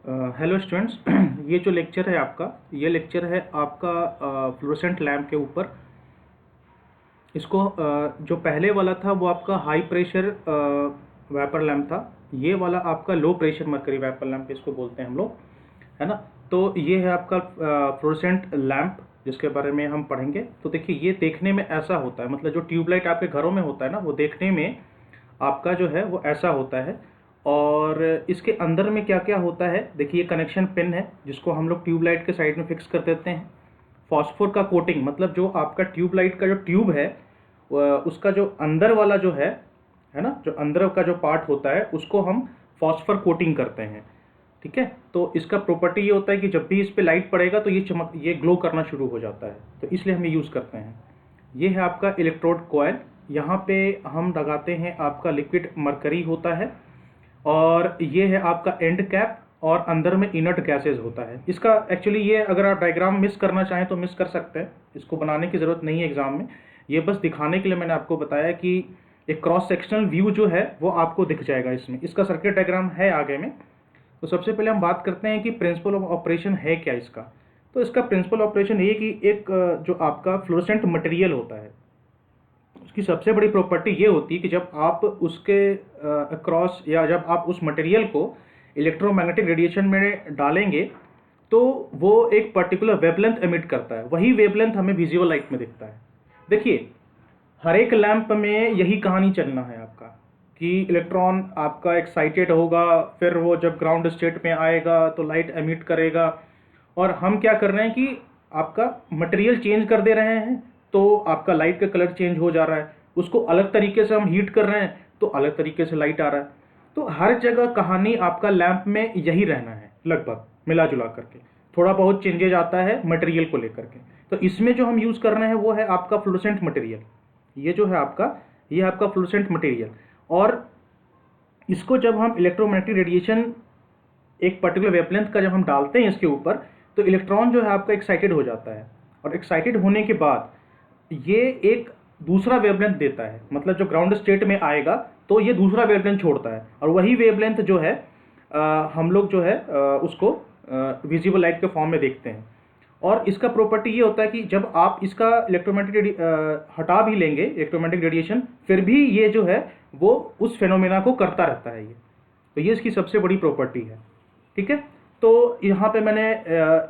Hello students. ये जो lecture है आपका, ये लेक्चर है आपका फ्लोरोसेंट लैम्प के ऊपर। इसको जो पहले वाला था वो आपका हाई प्रेशर वेपर लैम्प था। ये वाला आपका low pressure mercury vapour lamp इसको बोलते हैं हम लोग, है ना। तो ये है आपका फ्लोरोसेंट लैम्प जिसके बारे में हम पढ़ेंगे। तो देखिए, ये देखने में ऐसा होता है, मतलब जो ट्यूबलाइट आपके घरों में होता है ना, वो देखने में आपका जो है वो ऐसा होता है। और इसके अंदर में क्या क्या होता है, देखिए ये कनेक्शन पिन है जिसको हम लोग ट्यूबलाइट के साइड में फिक्स कर देते हैं। फॉस्फोर का कोटिंग, मतलब जो आपका ट्यूबलाइट का जो ट्यूब है उसका जो अंदर वाला जो है ना, जो अंदर का जो पार्ट होता है उसको हम फॉस्फोर कोटिंग करते हैं। ठीक है। तो इसका प्रॉपर्टी ये होता है कि जब भी इस पे लाइट पड़ेगा तो ये ग्लो करना शुरू हो जाता है, तो इसलिए हम ये यूज़ करते हैं। ये है आपका इलेक्ट्रोड कॉयल। यहाँ पे हम लगाते हैं, आपका लिक्विड मरकरी होता है। और ये है आपका एंड कैप, और अंदर में इनर्ट गैसेज होता है। इसका एक्चुअली ये, अगर आप डायग्राम मिस करना चाहें तो मिस कर सकते हैं, इसको बनाने की ज़रूरत नहीं है एग्ज़ाम में। ये बस दिखाने के लिए मैंने आपको बताया कि एक क्रॉस सेक्शनल व्यू जो है वो आपको दिख जाएगा इसमें। इसका सर्किट डायग्राम है आगे में। तो सबसे पहले हम बात करते हैं कि प्रिंसिपल ऑफ ऑपरेशन है क्या इसका। तो इसका प्रिंसिपल ऑपरेशन ये कि एक जो आपका फ्लोरोसेंट मटेरियल होता है, उसकी सबसे बड़ी प्रॉपर्टी ये होती है कि जब आप उसके अक्रॉस, या जब आप उस मटेरियल को इलेक्ट्रोमैग्नेटिक रेडिएशन में डालेंगे तो वो एक पर्टिकुलर वेवलेंथ एमिट करता है। वही वेवलेंथ हमें विजुअल लाइट में दिखता है। देखिए, हर एक लैंप में यही कहानी चलना है आपका, कि इलेक्ट्रॉन आपका एक्साइटेड होगा, फिर वो जब ग्राउंड स्टेट में आएगा तो लाइट एमिट करेगा। और हम क्या कर रहे हैं कि आपका मटेरियल चेंज कर दे रहे हैं, तो आपका लाइट का कलर चेंज हो जा रहा है। उसको अलग तरीके से हम हीट कर रहे हैं तो अलग तरीके से लाइट आ रहा है। तो हर जगह कहानी आपका लैंप में यही रहना है, लगभग मिला जुला करके। थोड़ा बहुत चेंजेज आता है मटेरियल को लेकर के। तो इसमें जो हम यूज़ कर रहे हैं वो है आपका फ्लोरोसेंट मटेरियल। ये जो है आपका, ये आपका फ्लोरोसेंट मटेरियल। और इसको जब हम इलेक्ट्रोमैग्नेटिक रेडिएशन एक पर्टिकुलर वेवलेंथ का जब हम डालते हैं इसके ऊपर, तो इलेक्ट्रॉन जो है आपका एक्साइटेड हो जाता है। और एक्साइटेड होने के बाद ये एक दूसरा वेवलेंथ देता है, मतलब जो ग्राउंड स्टेट में आएगा तो ये दूसरा वेवलेंथ छोड़ता है। और वही वेवलेंथ जो है हम लोग जो है उसको विजिबल लाइट के फॉर्म में देखते हैं। और इसका प्रॉपर्टी ये होता है कि जब आप इसका इलेक्ट्रोमैग्नेटिक हटा भी लेंगे इलेक्ट्रोमैग्नेटिक रेडिएशन, फिर भी ये जो है वो उस फेनोमेना को करता रहता है ये। तो ये इसकी सबसे बड़ी प्रॉपर्टी है। ठीक है। तो यहाँ पे मैंने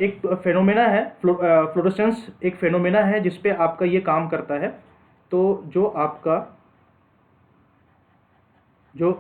एक फेनोमेना है, फ्लोरोसेंस एक फेनोमेना है जिस पे आपका ये काम करता है। तो जो आपका जो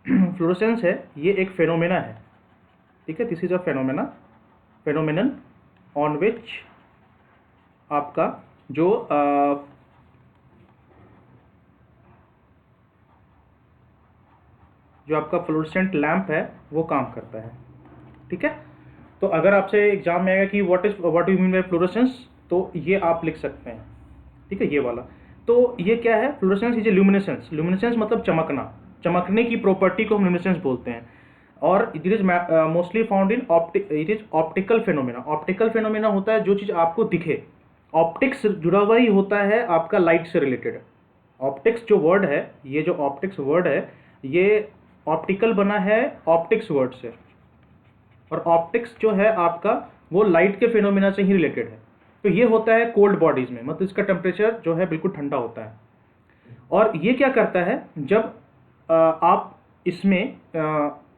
फ्लोरोसेंस है ये एक फेनोमेना है। ठीक है। This is a phenomenon on which आपका जो आपका फ्लोरोसेंट लैंप है वो काम करता है। ठीक है। तो अगर आपसे एग्जाम में आएगा कि what you mean by fluorescence, तो ये आप लिख सकते हैं। ठीक है, ये वाला। तो ये क्या है, fluorescence is a luminescence. Luminescence मतलब चमकना, चमकने की प्रॉपर्टी को हम ल्यूमिनेसेंस बोलते हैं। और it is mostly found in it is optical phenomena. Optical phenomena होता है जो चीज़ आपको दिखे। ऑप्टिक्स जुड़ा हुआ ही होता है आपका लाइट से रिलेटेड। ऑप्टिक्स जो वर्ड है, ये जो ऑप्टिक्स वर्ड है, ये ऑप्टिकल बना है ऑप्टिक्स वर्ड से। और ऑप्टिक्स जो है आपका वो लाइट के फिनोमिना से ही रिलेटेड है। तो ये होता है कोल्ड बॉडीज में, मतलब इसका टेम्परेचर जो है बिल्कुल ठंडा होता है। और ये क्या करता है, जब आप इसमें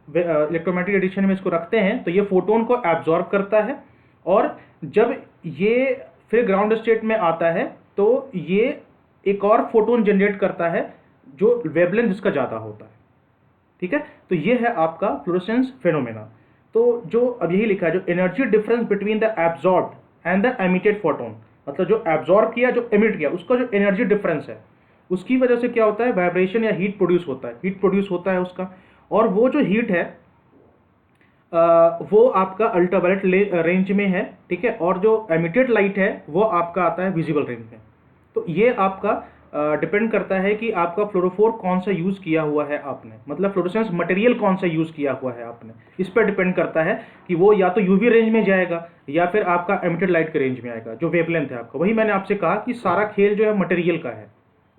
इलेक्ट्रोमैग्नेटिक रेडिएशन में इसको रखते हैं तो ये फोटोन को एब्जॉर्ब करता है। और जब ये फिर ग्राउंड स्टेट में आता है तो ये एक और फोटोन जनरेट करता है जो वेवलेंथ इसका ज़्यादा होता है। ठीक है। तो ये है आपका फ्लोरोसेंस फेनोमेना। तो जो अब यही लिखा है, जो energy difference between the absorbed and the emitted photon, मतलब जो एब्जॉर्ब किया जो एमिट किया उसका जो एनर्जी डिफरेंस है, उसकी वजह से क्या होता है, वाइब्रेशन या हीट प्रोड्यूस होता है, हीट प्रोड्यूस होता है उसका। और वो जो हीट है वो आपका अल्ट्रावायलेट रेंज में है। ठीक है। और जो एमिटेड लाइट है वो आपका आता है विजिबल रेंज में। तो ये आपका डिपेंड करता है कि आपका फ्लोरोफोर कौन सा यूज़ किया हुआ है आपने, मतलब फ्लोरोसेंस मटेरियल कौन सा यूज़ किया हुआ है आपने। इस पर डिपेंड करता है कि वो या तो यूवी रेंज में जाएगा या फिर आपका एमिटेड लाइट के रेंज में आएगा, जो वेवलेंथ है आपका। वही मैंने आपसे कहा कि सारा खेल जो है मटेरियल का है।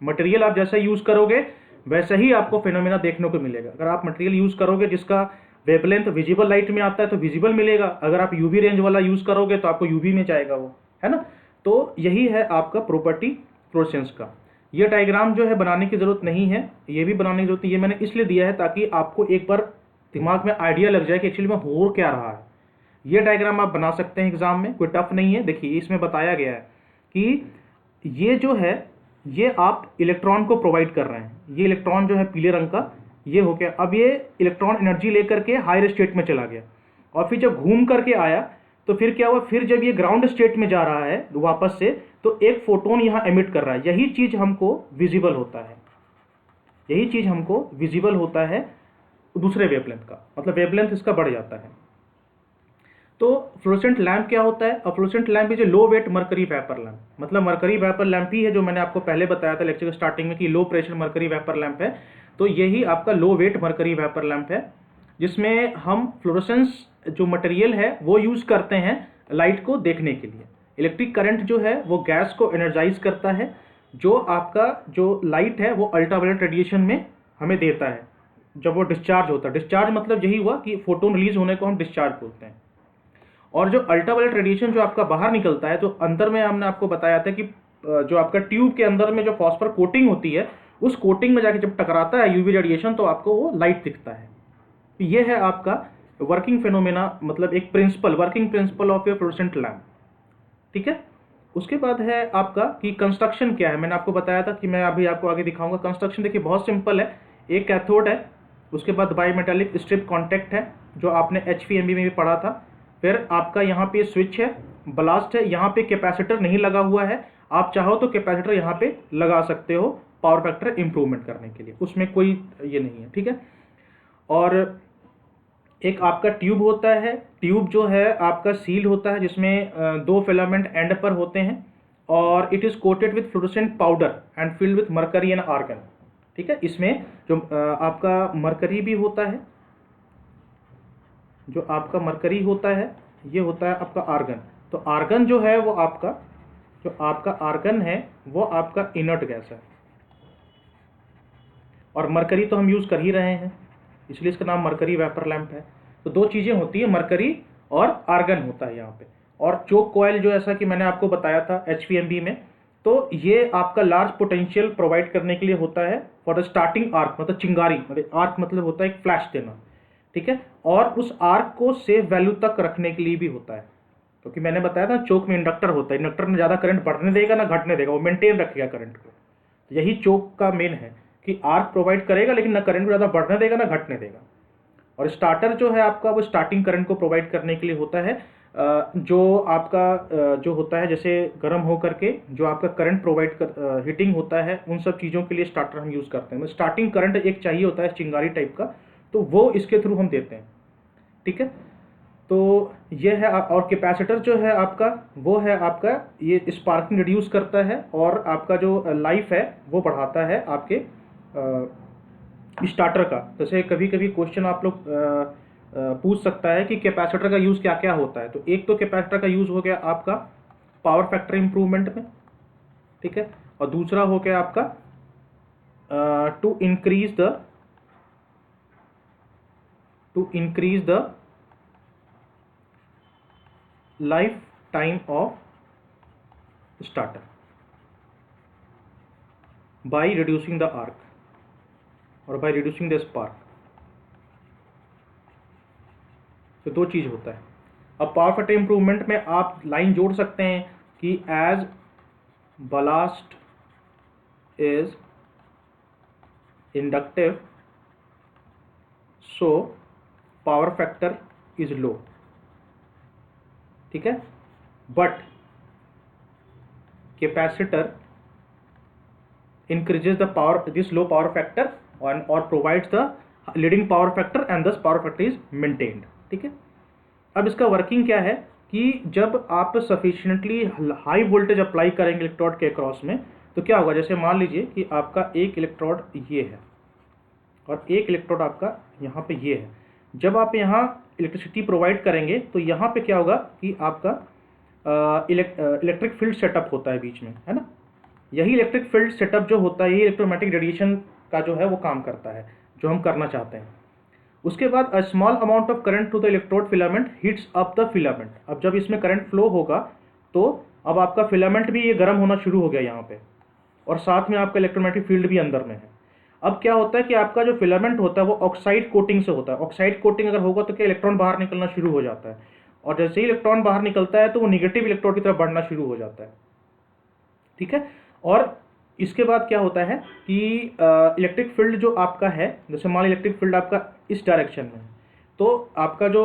मटेरियल आप जैसा यूज़ करोगे वैसा ही आपको फिनोमेना देखने को मिलेगा। अगर आप मटेरियल यूज़ करोगे जिसका वेवलेंथ विजिबल लाइट में आता है तो विजिबल मिलेगा, अगर आप यूवी रेंज वाला यूज़ करोगे तो आपको यूवी में जाएगा वो, है ना। तो यही है आपका प्रॉपर्टी फ्लोरेसेंस का। ये डायग्राम जो है बनाने की ज़रूरत नहीं है, ये भी बनाने की जरूरत नहीं है, ये मैंने इसलिए दिया है ताकि आपको एक बार दिमाग में आइडिया लग जाए कि एक्चुअली में हो क्या रहा है। ये डायग्राम आप बना सकते हैं एग्जाम में, कोई टफ नहीं है। देखिए इसमें बताया गया है कि ये जो है ये आप इलेक्ट्रॉन को प्रोवाइड कर रहे हैं, ये इलेक्ट्रॉन जो है पीले रंग का ये हो गया। अब ये इलेक्ट्रॉन एनर्जी लेकर के हायर स्टेट में चला गया और फिर जब घूम करके आया तो फिर क्या हुआ, फिर जब ये ग्राउंड स्टेट में जा रहा है वापस से तो एक फोटोन यहाँ एमिट कर रहा है। यही चीज़ हमको विजिबल होता है, यही चीज़ हमको विजिबल होता है दूसरे वेवलेंथ का, मतलब वेवलेंथ इसका बढ़ जाता है। तो फ्लोरेसेंट लैंप क्या होता है? Fluorescent lamp is a low weight mercury vapour lamp, मतलब मरकरी वेपर लैंप ही है जो मैंने आपको पहले बताया था लेक्चर के स्टार्टिंग में कि low pressure mercury vapour lamp है। तो यही आपका लो वेट मरकरी वेपर लैंप है जिसमें हम फ्लोरेसेंस जो मटेरियल है वो यूज़ करते हैं लाइट को देखने के लिए। इलेक्ट्रिक करंट जो है वो गैस को एनर्जाइज करता है, जो आपका जो लाइट है वो अल्ट्रावायलेट रेडिएशन में हमें देता है जब वो डिस्चार्ज होता है। डिस्चार्ज मतलब यही हुआ कि फोटोन रिलीज होने को हम डिस्चार्ज बोलते हैं। और जो अल्ट्रावायलेट रेडिएशन जो आपका बाहर निकलता है, तो अंदर में हमने आपको बताया था कि जो आपका ट्यूब के अंदर में जो फॉस्फर कोटिंग होती है उस कोटिंग में जाके जब टकराता है यूवी रेडिएशन तो आपको वो लाइट दिखता है। ये है आपका वर्किंग फेनोमेना, मतलब एक principle, working principle of a fluorescent lamp. ठीक है, उसके बाद है आपका कि कंस्ट्रक्शन क्या है। मैंने आपको बताया था कि मैं अभी आपको आगे दिखाऊंगा। कंस्ट्रक्शन देखिए बहुत सिंपल है, एक कैथोड है, उसके बाद बायोमेटालिक स्ट्रिप कॉन्टैक्ट है जो आपने HVMB में भी पढ़ा था। फिर आपका यहाँ पे स्विच है, ब्लास्ट है, यहाँ पे कैपेसिटर नहीं लगा हुआ है, आप चाहो तो कैपेसिटर यहाँ पे लगा सकते हो पावर फैक्टर इंप्रूवमेंट करने के लिए, उसमें कोई ये नहीं है। ठीक है, और एक आपका ट्यूब होता है, ट्यूब जो है आपका सील होता है जिसमें दो फिलामेंट एंड पर होते हैं और it is coated with fluorescent powder and filled with mercury and argon. ठीक है, इसमें जो आपका मरकरी भी होता है, जो आपका मरकरी होता है ये होता है आपका आर्गन। तो आर्गन जो है वो आपका, जो आपका आर्गन है वो आपका इनर्ट गैस है और मरकरी तो हम यूज़ कर ही रहे हैं इसलिए इसका नाम मरकरी वेपर लैंप है। तो दो चीज़ें होती है, मरकरी और आर्गन होता है यहाँ पे। और चोक कॉयल जो ऐसा कि मैंने आपको बताया था HVMB में, तो ये आपका लार्ज पोटेंशियल प्रोवाइड करने के लिए होता है फॉर द स्टार्टिंग आर्क, मतलब चिंगारी, मतलब आर्क मतलब होता है एक फ्लैश देना। ठीक है, और उस आर्क को सेफ वैल्यू तक रखने के लिए भी होता है, क्योंकि मैंने बताया था चोक में इंडक्टर होता है, इंडक्टर में ज़्यादा करंट बढ़ने देगा ना घटने देगा, वो मेंटेन रखेगा करंट को। तो यही चोक का मेन है कि आर्क प्रोवाइड करेगा लेकिन ना करंट को ज़्यादा बढ़ने देगा ना घटने देगा। और स्टार्टर जो है आपका वो स्टार्टिंग करंट को प्रोवाइड करने के लिए होता है, जो आपका जो होता है जैसे गर्म हो करके जो आपका करंट प्रोवाइड कर हीटिंग होता है, उन सब चीज़ों के लिए स्टार्टर हम यूज़ करते हैं। स्टार्टिंग करंट एक चाहिए होता है चिंगारी टाइप का, तो वो इसके थ्रू हम देते हैं। ठीक है, तो ये है। और कैपेसिटर जो है आपका वो है आपका ये स्पार्किंग रिड्यूस करता है और आपका जो लाइफ है वो बढ़ाता है आपके स्टार्टर का। जैसे कभी कभी क्वेश्चन आप लोग पूछ सकता है कि कैपेसिटर का यूज़ क्या क्या होता है। तो एक तो कैपेसिटर का यूज़ हो गया आपका पावर फैक्टर इंप्रूवमेंट में, ठीक है, और दूसरा हो गया आपका to increase the life time of starter by reducing the arc और बाय रिड्यूसिंग द स्पार्क। तो दो चीज़ होता है। अब पावर फैक्टर इंप्रूवमेंट में आप लाइन जोड़ सकते हैं कि as ballast is inductive so power factor is low. ठीक है, but capacitor increases the power, this low power factor or provides the leading power factor and thus power factor is maintained। ठीक है, अब इसका वर्किंग क्या है कि जब आप सफिशिएंटली हाई वोल्टेज अप्लाई करेंगे इलेक्ट्रोड के अक्रॉस में तो क्या होगा, जैसे मान लीजिए कि आपका एक इलेक्ट्रोड ये है और एक इलेक्ट्रोड आपका यहाँ पे ये है। जब आप यहाँ इलेक्ट्रिसिटी प्रोवाइड करेंगे तो यहाँ पे क्या होगा कि आपका इलेक्ट्रिक फील्ड सेटअप होता है बीच में, है ना। यही इलेक्ट्रिक फील्ड सेटअप जो होता है, यही इलेक्ट्रोमैग्नेटिक रेडिएशन का जो है वो काम करता है जो हम करना चाहते हैं। उसके बाद a small amount of current to the electrode filament heats up the filament. अब जब इसमें करंट फ्लो होगा तो अब आपका फिलामेंट भी ये गर्म होना शुरू हो गया यहाँ पे, और साथ में आपका इलेक्ट्रोमैग्नेटिक फील्ड भी अंदर में है। अब क्या होता है कि आपका जो फिलामेंट होता है वो ऑक्साइड कोटिंग से होता है। ऑक्साइड कोटिंग अगर होगा तो क्या इलेक्ट्रॉन बाहर निकलना शुरू हो जाता है, और जैसे ही इलेक्ट्रॉन बाहर निकलता है तो वो निगेटिव इलेक्ट्रोड की तरफ बढ़ना शुरू हो जाता है। ठीक है, और इसके बाद क्या होता है कि इलेक्ट्रिक फील्ड जो आपका है, जैसे मान इलेक्ट्रिक फील्ड आपका इस डायरेक्शन में है, तो आपका जो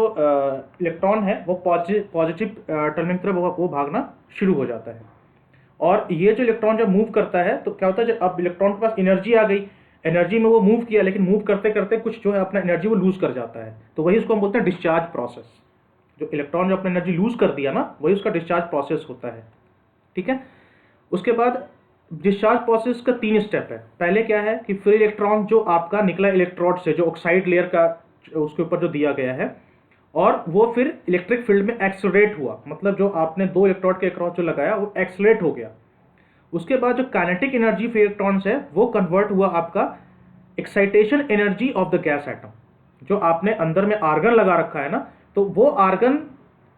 इलेक्ट्रॉन है वो पॉजिटिव टर्मिनल की तरफ वो भागना शुरू हो जाता है। और ये जो इलेक्ट्रॉन जब मूव करता है तो क्या होता है, जब अब इलेक्ट्रॉन के पास एनर्जी आ गई, एनर्जी में वो मूव किया, लेकिन मूव करते करते कुछ जो है अपना एनर्जी वो लूज कर जाता है, तो वही उसको हम बोलते हैं डिस्चार्ज प्रोसेस। जो इलेक्ट्रॉन जो अपना एनर्जी लूज कर दिया ना, वही उसका डिस्चार्ज प्रोसेस होता है। ठीक है, उसके बाद डिस्चार्ज प्रोसेस का 3 स्टेप है। पहले क्या है कि फ्री इलेक्ट्रॉन जो आपका निकला इलेक्ट्रोड से, जो ऑक्साइड लेयर का उसके ऊपर जो दिया गया है, और वो फिर इलेक्ट्रिक फील्ड में एक्सेलरेट हुआ, मतलब जो आपने 2 इलेक्ट्रोड के अक्रॉस जो लगाया वो एक्सेलरेट हो गया। उसके बाद जो काइनेटिक एनर्जी फ्री इलेक्ट्रॉन्स है वो कन्वर्ट हुआ आपका excitation energy of the gas atom. जो आपने अंदर में आर्गन लगा रखा है ना, तो वो आर्गन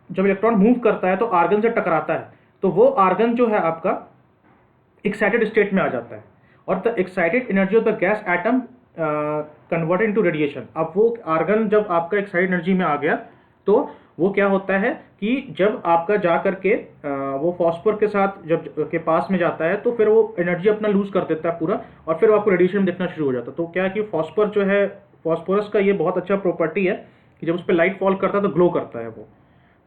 जब इलेक्ट्रॉन मूव करता है तो आर्गन से टकराता है, तो वो आर्गन जो है आपका एक्साइटेड स्टेट में आ जाता है, और the excited energy of the gas atom converted into radiation. अब वो आर्गन जब आपका एक्साइटेड एनर्जी में आ गया तो वो क्या होता है कि जब आपका जा करके वो फॉस्फोर के साथ जब के पास में जाता है तो फिर वो एनर्जी अपना लूज कर देता है पूरा, और फिर आपको रेडिएशन देखना शुरू हो जाता है। तो क्या है कि फॉस्फोर जो है, फॉस्फोरस का ये बहुत अच्छा प्रॉपर्टी है कि जब उस पर लाइट फॉल करता है तो ग्लो करता है वो।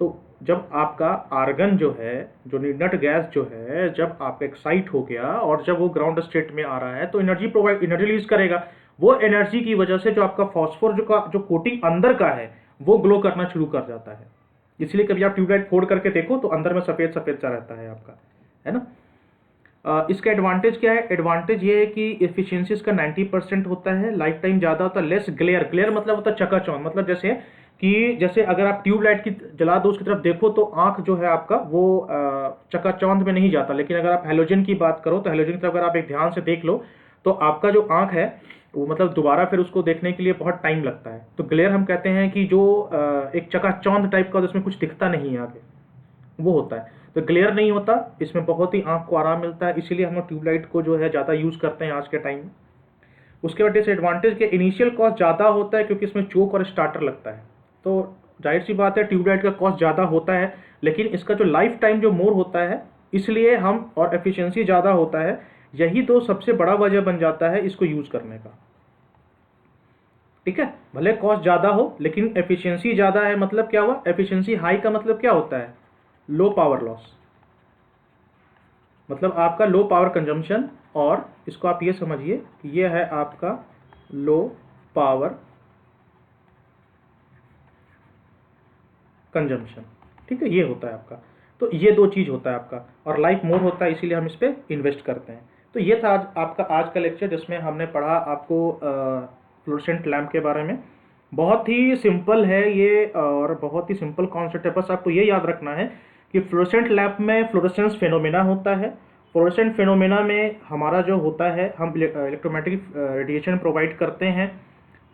तो जब आपका आर्गन जो है, जो नट गैस जो है, जब आपका एक्साइट हो गया और जब वो ग्राउंड स्टेट में आ रहा है तो एनर्जी एनर्जी रिलीज करेगा। वो एनर्जी की वजह से जो आपका फॉस्फोर जो कोटिंग अंदर का है वो ग्लो करना शुरू कर जाता है। इसलिए कभी आप ट्यूबलाइट फोड़ करके देखो तो अंदर में सफ़ेद सफ़ेद सा रहता है आपका, है ना। इसका एडवांटेज क्या है? एडवांटेज ये है कि एफिशिएंसी इसका 90% होता है, लाइफ टाइम ज़्यादा होता है, लेस ग्लेयर। ग्लेयर मतलब होता है चकाचौंध, मतलब जैसे अगर आप ट्यूबलाइट की जला दो उसकी तरफ देखो तो आंख जो है आपका वो चकाचौंध में नहीं जाता, लेकिन अगर आप हैलोजन की बात करो तो हैलोजन की तरफ अगर आप एक ध्यान से देख लो तो आपका जो आंख है वो मतलब दोबारा फिर उसको देखने के लिए बहुत टाइम लगता है। तो ग्लेयर हम कहते हैं कि जो एक चकाचौंध टाइप का जिसमें कुछ दिखता नहीं है आगे, वो होता है। तो ग्लेयर नहीं होता, इसमें बहुत ही आंख को आराम मिलता है, इसीलिए हम लोग ट्यूबलाइट को जो है ज़्यादा यूज़ करते हैं आज के टाइम में। उसके बाद डिसएडवांटेज के इनिशियल कॉस्ट ज़्यादा होता है क्योंकि इसमें चोक और स्टार्टर लगता है, तो जाहिर सी बात है ट्यूबलाइट का कॉस्ट ज़्यादा होता है, लेकिन इसका जो लाइफ टाइम जो मोर होता है इसलिए हम, और एफिशिएंसी ज़्यादा होता है, यही तो सबसे बड़ा वजह बन जाता है इसको यूज़ करने का। ठीक है, भले कॉस्ट ज़्यादा हो लेकिन एफिशिएंसी ज़्यादा है, मतलब क्या हुआ? एफिशिएंसी हाई का मतलब क्या होता है? लो पावर लॉस, मतलब आपका लो पावर कंजम्पशन। और इसको आप ये समझिए कि ये है आपका लो पावर कंजम्पशन। ठीक है, ये होता है आपका। तो ये 2 चीज़ होता है आपका, और लाइफ मोर होता है इसीलिए हम इस पर इन्वेस्ट करते हैं। तो ये था आज का लेक्चर जिसमें हमने पढ़ा आपको फ्लोरेसेंट लैम्प के बारे में। बहुत ही सिंपल है ये और बहुत ही सिंपल कॉन्सेप्ट है, बस आपको ये याद रखना है कि फ्लोरेसेंट लैम्प में फ्लोरेसेंस फेनोमेना होता है। फ्लोरेसेंट फेनोमेना में हमारा जो होता है, हम इलेक्ट्रोमैग्नेटिक रेडिएशन प्रोवाइड करते हैं।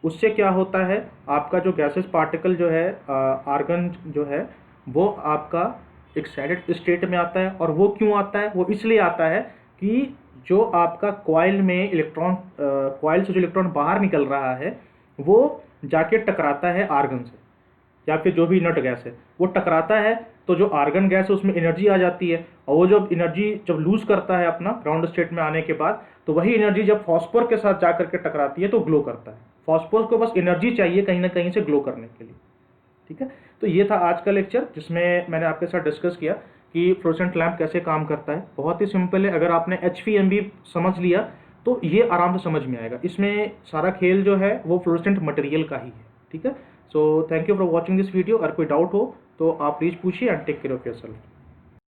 उससे क्या होता है, आपका जो गैसेस पार्टिकल जो है, आर्गन जो है, वो आपका एक्साइटेड स्टेट में आता है। और वो क्यों आता है? वो इसलिए आता है कि जो आपका कॉइल में इलेक्ट्रॉन, कॉइल से जो इलेक्ट्रॉन बाहर निकल रहा है वो जाके टकराता है आर्गन से, या फिर जो भी नट गैस है वो टकराता है, तो जो आर्गन गैस है उसमें एनर्जी आ जाती है, और वो जब एनर्जी जब लूज करता है अपना ग्राउंड स्टेट में आने के बाद, तो वही एनर्जी जब फॉस्फोर के साथ जा करके टकराती है तो ग्लो करता है। फॉस्फोरस को बस एनर्जी चाहिए कहीं ना कहीं से ग्लो करने के लिए। ठीक है, तो ये था आज का लेक्चर जिसमें मैंने आपके साथ डिस्कस किया कि फ्लोरेसेंट लैम्प कैसे काम करता है। बहुत ही सिंपल है, अगर आपने HVMB समझ लिया तो ये आराम से समझ में आएगा। इसमें सारा खेल जो है वो फ्लोरेसेंट मटेरियल का ही है। ठीक है, so thank you for watching this video. अगर कोई डाउट हो तो आप प्लीज़ पूछिए and take care of yourself.